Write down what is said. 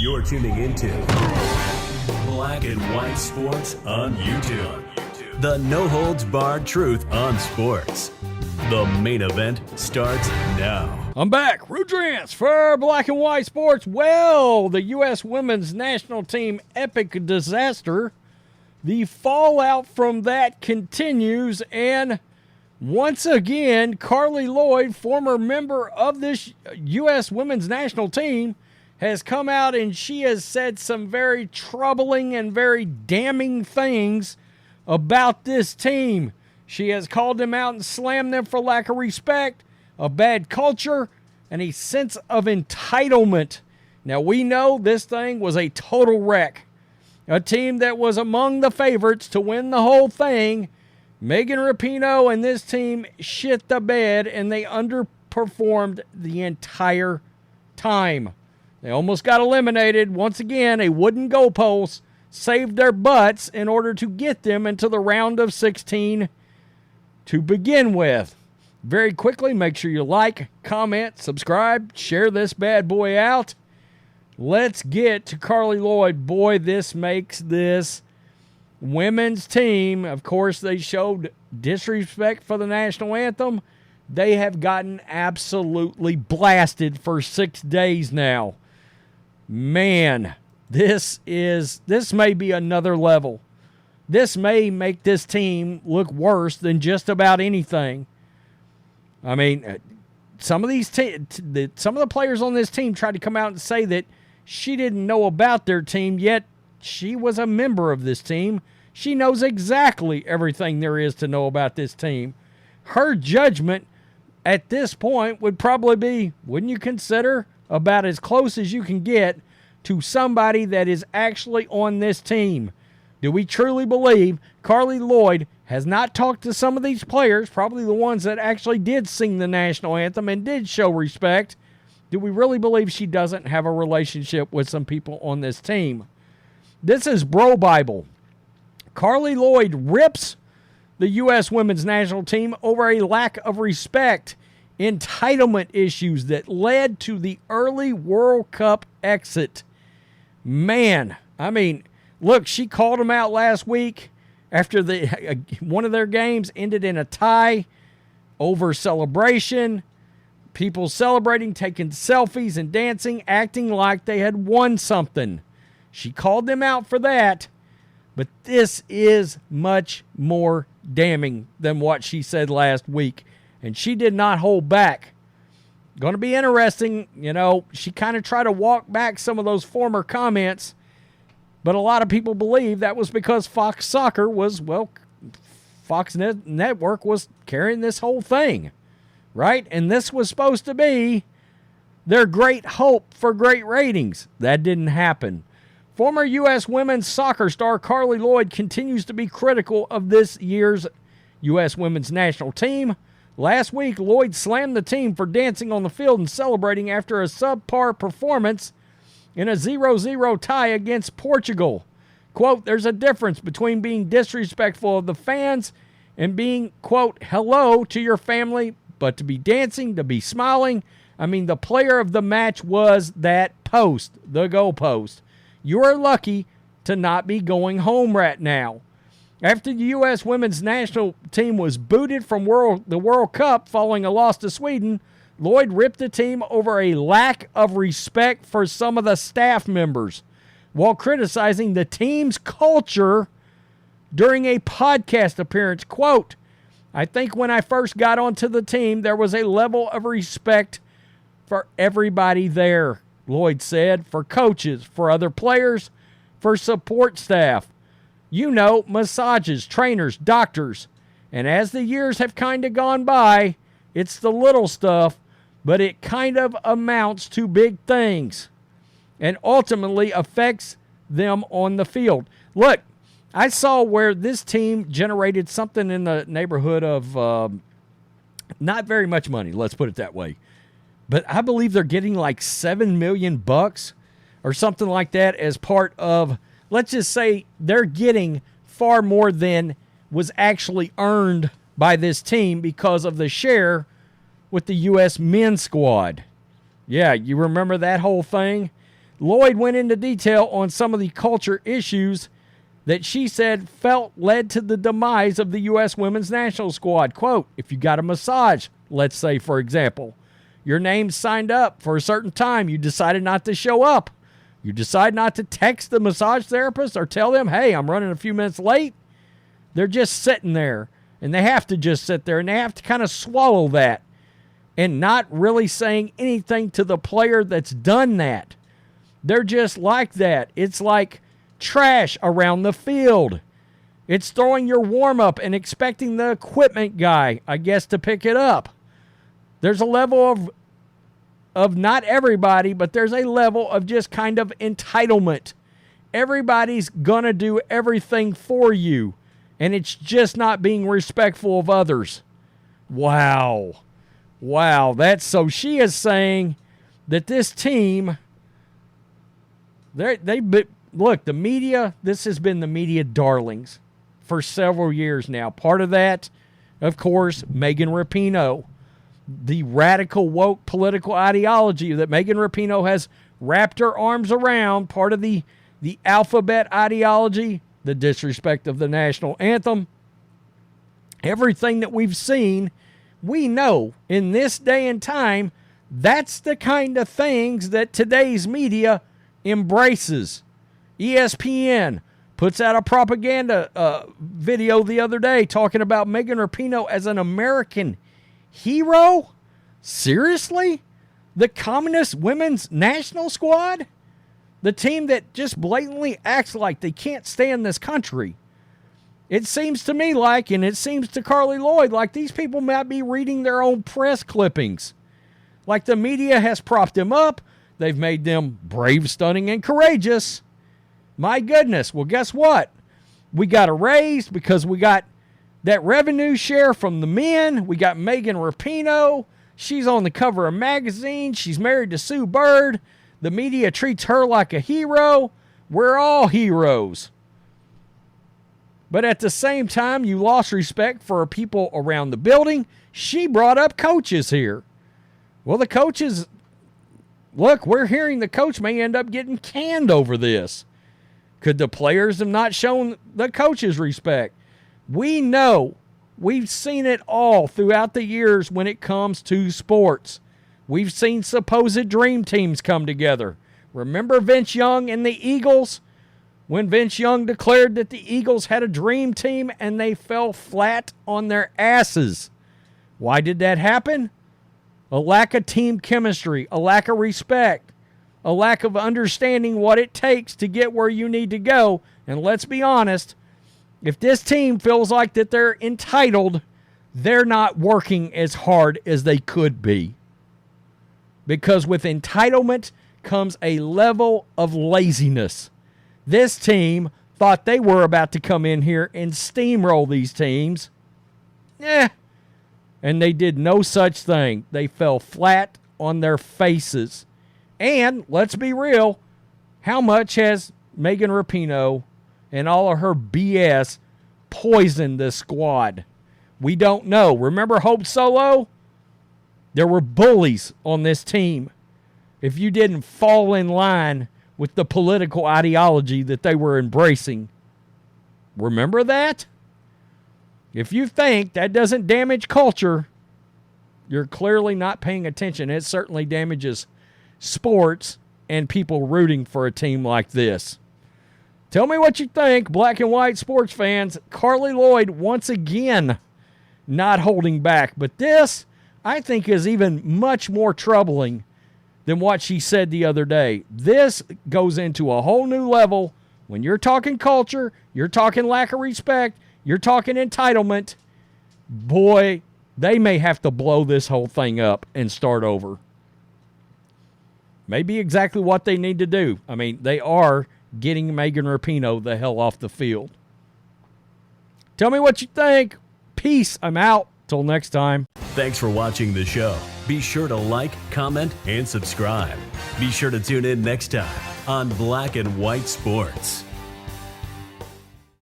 You're tuning into Black and White Sports on YouTube. The no-holds-barred truth on sports. The main event starts now. I'm back. Rudrance for Black and White Sports. Well, the U.S. women's national team epic disaster. The fallout from that continues, and once again, Carli Lloyd, former member of this U.S. women's national team, has come out and she has said some very troubling and very damning things about this team. She has called them out and slammed them for lack of respect, a bad culture, and a sense of entitlement. Now, we know this thing was a total wreck. A team that was among the favorites to win the whole thing. Megan Rapinoe and this team shit the bed, and they underperformed the entire time. They almost got eliminated. Once again, a wooden goalpost saved their butts in order to get them into the round of 16 to begin with. Very quickly, make sure you like, comment, subscribe, share this bad boy out. Let's get to Carli Lloyd. Boy, this makes this women's team, of course, they showed disrespect for the national anthem. They have gotten absolutely blasted for 6 days now. Man, this may be another level. This may make this team look worse than just about anything. I mean, some of the players on this team tried to come out and say that she didn't know about their team, yet she was a member of this team. She knows exactly everything there is to know about this team. Her judgment at this point would probably be, wouldn't you consider, about as close as you can get to somebody that is actually on this team. Do we truly believe Carli Lloyd has not talked to some of these players, probably the ones that actually did sing the national anthem and did show respect? Do we really believe she doesn't have a relationship with some people on this team? This is Bro Bible. Carli Lloyd rips the U.S. women's national team over a lack of respect, entitlement issues that led to the early World Cup exit. Man, I mean, look, she called them out last week after one of their games ended in a tie over celebration. People celebrating, taking selfies and dancing, acting like they had won something. She called them out for that, but this is much more damning than what she said last week, and she did not hold back. Going to be interesting. You know, she kind of tried to walk back some of those former comments, but a lot of people believe that was because Fox Soccer was, well, Fox Network was carrying this whole thing, right? And this was supposed to be their great hope for great ratings. That didn't happen. Former U.S. women's soccer star Carli Lloyd continues to be critical of this year's U.S. women's national team. Last week, Lloyd slammed the team for dancing on the field and celebrating after a subpar performance in a 0-0 tie against Portugal. Quote, there's a difference between being disrespectful of the fans and being, quote, hello to your family, but to be dancing, to be smiling. I mean, the player of the match was that post, the goal post. You are lucky to not be going home right now. After the U.S. women's national team was booted from the World Cup following a loss to Sweden, Lloyd ripped the team over a lack of respect for some of the staff members while criticizing the team's culture during a podcast appearance. Quote, I think when I first got onto the team, there was a level of respect for everybody there, Lloyd said, for coaches, for other players, for support staff. You know, massages, trainers, doctors. And as the years have kind of gone by, it's the little stuff, but it kind of amounts to big things and ultimately affects them on the field. Look, I saw where this team generated something in the neighborhood of not very much money, let's put it that way. But I believe they're getting like $7 million or something like that as part of, let's just say they're getting far more than was actually earned by this team because of the share with the U.S. men's squad. Yeah, you remember that whole thing? Lloyd went into detail on some of the culture issues that she said felt led to the demise of the U.S. women's national squad. Quote, if you got a massage, let's say, for example, your name's signed up for a certain time, you decided not to show up. You decide not to text the massage therapist or tell them, hey, I'm running a few minutes late. They're just sitting there, and they have to just sit there, and they have to kind of swallow that and not really saying anything to the player that's done that. They're just like that. It's like trash around the field. It's throwing your warm-up and expecting the equipment guy, I guess, to pick it up. There's a level of not everybody, but there's a level of just kind of entitlement. Everybody's going to do everything for you, and it's just not being respectful of others. Wow. That's so she is saying that this team, look, the media, this has been the media darlings for several years now. Part of that, of course, Megan Rapinoe, the radical woke political ideology that Megan Rapinoe has wrapped her arms around, part of the alphabet ideology, the disrespect of the national anthem. Everything that we've seen, we know in this day and time, that's the kind of things that today's media embraces. ESPN puts out a propaganda video the other day talking about Megan Rapinoe as an American hero? Seriously? The communist women's national squad? The team that just blatantly acts like they can't stand this country. It seems to me like, and it seems to Carli Lloyd, like these people might be reading their own press clippings. Like the media has propped them up. They've made them brave, stunning, and courageous. My goodness. Well, guess what? We got a raise because we got that revenue share from the men. We got Megan Rapinoe. She's on the cover of a magazine. She's married to Sue Bird. The media treats her like a hero. We're all heroes. But at the same time, you lost respect for people around the building. She brought up coaches here. Well, the coaches, look, we're hearing the coach may end up getting canned over this. Could the players have not shown the coaches respect? We know, we've seen it all throughout the years when it comes to sports. We've seen supposed dream teams come together. Remember Vince Young and the Eagles? When Vince Young declared that the Eagles had a dream team and they fell flat on their asses. Why did that happen? A lack of team chemistry, a lack of respect, a lack of understanding what it takes to get where you need to go. And let's be honest, if this team feels like that they're entitled, they're not working as hard as they could be. Because with entitlement comes a level of laziness. This team thought they were about to come in here and steamroll these teams. And they did no such thing. They fell flat on their faces. And let's be real, how much has Megan Rapinoe and all of her BS poisoned this squad? We don't know. Remember Hope Solo? There were bullies on this team. If you didn't fall in line with the political ideology that they were embracing. Remember that? If you think that doesn't damage culture, you're clearly not paying attention. It certainly damages sports and people rooting for a team like this. Tell me what you think, black and white sports fans. Carli Lloyd, once again, not holding back. But this, I think, is even much more troubling than what she said the other day. This goes into a whole new level. When you're talking culture, you're talking lack of respect, you're talking entitlement, boy, they may have to blow this whole thing up and start over. Maybe exactly what they need to do. I mean, they are getting Megan Rapinoe the hell off the field. Tell me what you think. Peace. I'm out. Till next time. Thanks for watching the show. Be sure to like, comment, and subscribe. Be sure to tune in next time on Black and White Sports.